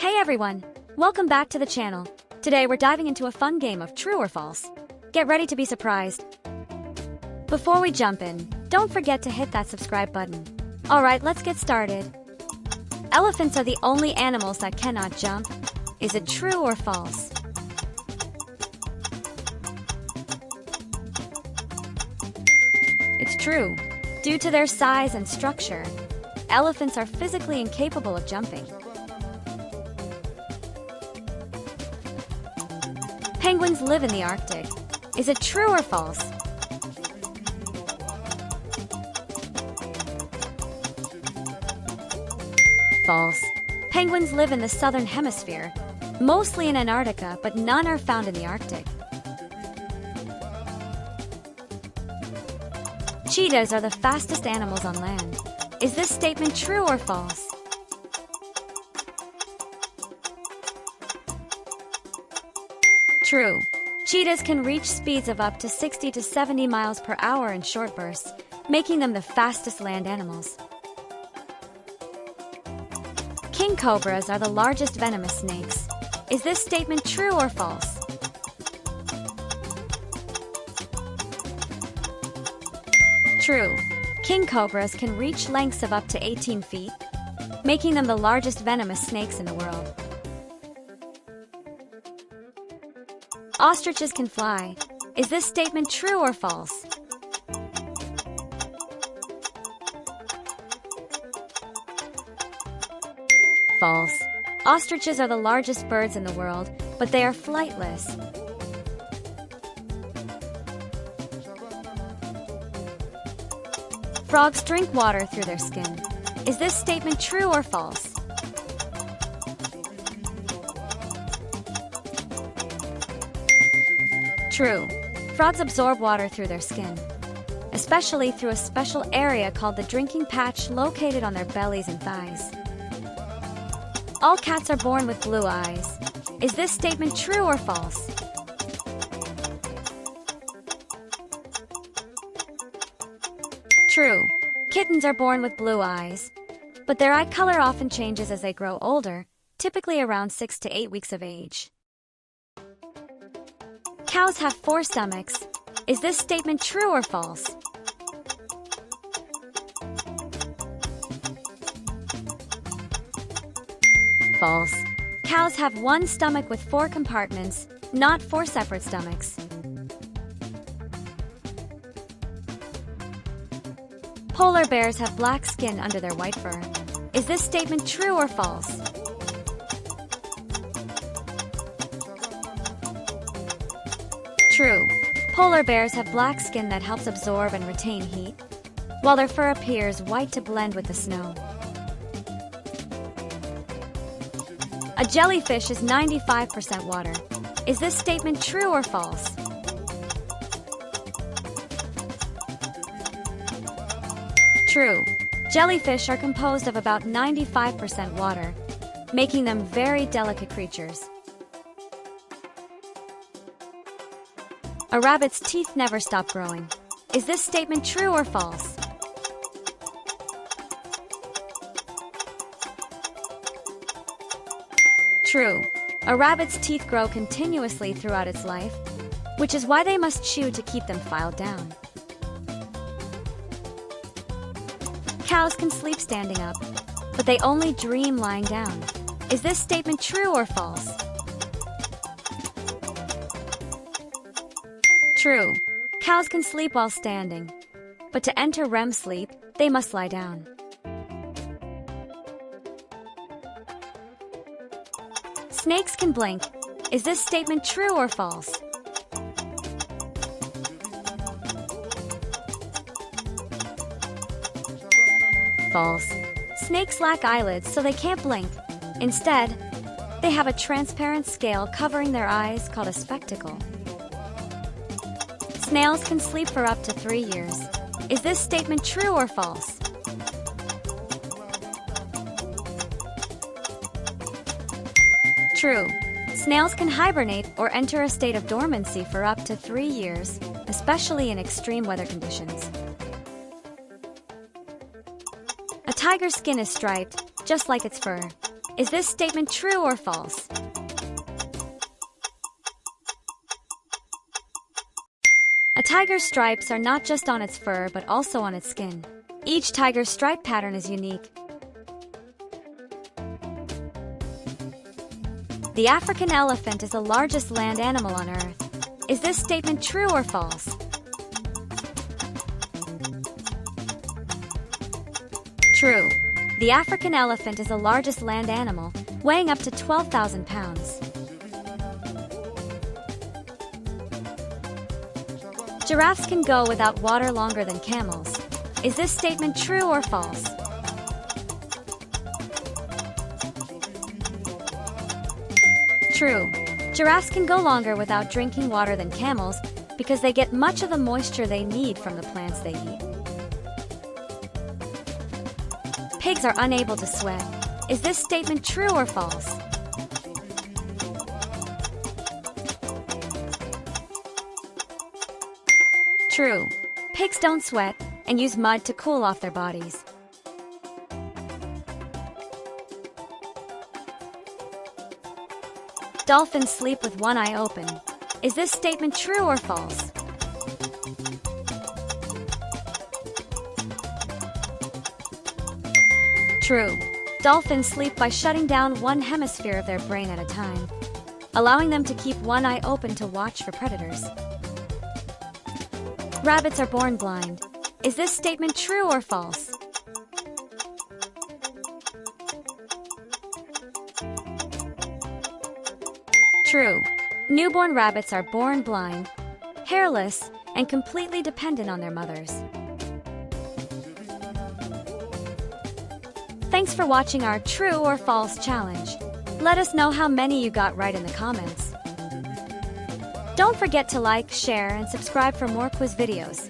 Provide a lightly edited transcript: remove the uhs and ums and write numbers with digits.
Hey everyone! Welcome back to the channel. Today we're diving into a fun game of true or false. Get ready to be surprised. Before we jump in, don't forget to hit that subscribe button. Alright, let's get started. Elephants are the only animals that cannot jump. Is it true or false? It's true. Due to their size and structure, elephants are physically incapable of jumping. Penguins live in the Arctic. Is it true or false? False. Penguins live in the southern hemisphere, mostly in Antarctica, but none are found in the Arctic. Cheetahs are the fastest animals on land. Is this statement true or false? True. Cheetahs can reach speeds of up to 60 to 70 miles per hour in short bursts, making them the fastest land animals. King cobras are the largest venomous snakes. Is this statement true or false? True. King cobras can reach lengths of up to 18 feet, making them the largest venomous snakes in the world. Ostriches can fly. Is this statement true or false? False. Ostriches are the largest birds in the world, but they are flightless. Frogs drink water through their skin. Is this statement true or false? True. Frogs absorb water through their skin, especially through a special area called the drinking patch located on their bellies and thighs. All cats are born with blue eyes. Is this statement true or false? True. Kittens are born with blue eyes, but their eye color often changes as they grow older, typically around 6 to 8 weeks of age. Cows have 4 stomachs. Is this statement true or false? False. Cows have 1 stomach with 4 compartments, not 4 separate stomachs. Polar bears have black skin under their white fur. Is this statement true or false? True. Polar bears have black skin that helps absorb and retain heat, while their fur appears white to blend with the snow. A jellyfish is 95% water. Is this statement true or false? True. Jellyfish are composed of about 95% water, making them very delicate creatures. A rabbit's teeth never stop growing. Is this statement true or false? True. A rabbit's teeth grow continuously throughout its life, which is why they must chew to keep them filed down. Cows can sleep standing up, but they only dream lying down. Is this statement true or false? True. Cows can sleep while standing, but to enter REM sleep, they must lie down. Snakes can blink. Is this statement true or false? False. Snakes lack eyelids, so they can't blink. Instead, they have a transparent scale covering their eyes called a spectacle. Snails can sleep for up to 3 years. Is this statement true or false? True. Snails can hibernate or enter a state of dormancy for up to 3 years, especially in extreme weather conditions. A tiger's skin is striped, just like its fur. Is this statement true or false? A tiger's stripes are not just on its fur but also on its skin. Each tiger's stripe pattern is unique. The African elephant is the largest land animal on Earth. Is this statement true or false? True. The African elephant is the largest land animal, weighing up to 12,000 pounds. Giraffes can go without water longer than camels. Is this statement true or false? True. Giraffes can go longer without drinking water than camels because they get much of the moisture they need from the plants they eat. Pigs are unable to sweat. Is this statement true or false? True. Pigs don't sweat and use mud to cool off their bodies. Dolphins sleep with one eye open. Is this statement true or false? True. Dolphins sleep by shutting down one hemisphere of their brain at a time, allowing them to keep one eye open to watch for predators. Rabbits are born blind. Is this statement true or false? True. Newborn rabbits are born blind, hairless, and completely dependent on their mothers. Thanks for watching our true or false challenge. Let us know how many you got right in the comments. Don't forget to like, share, and subscribe for more quiz videos.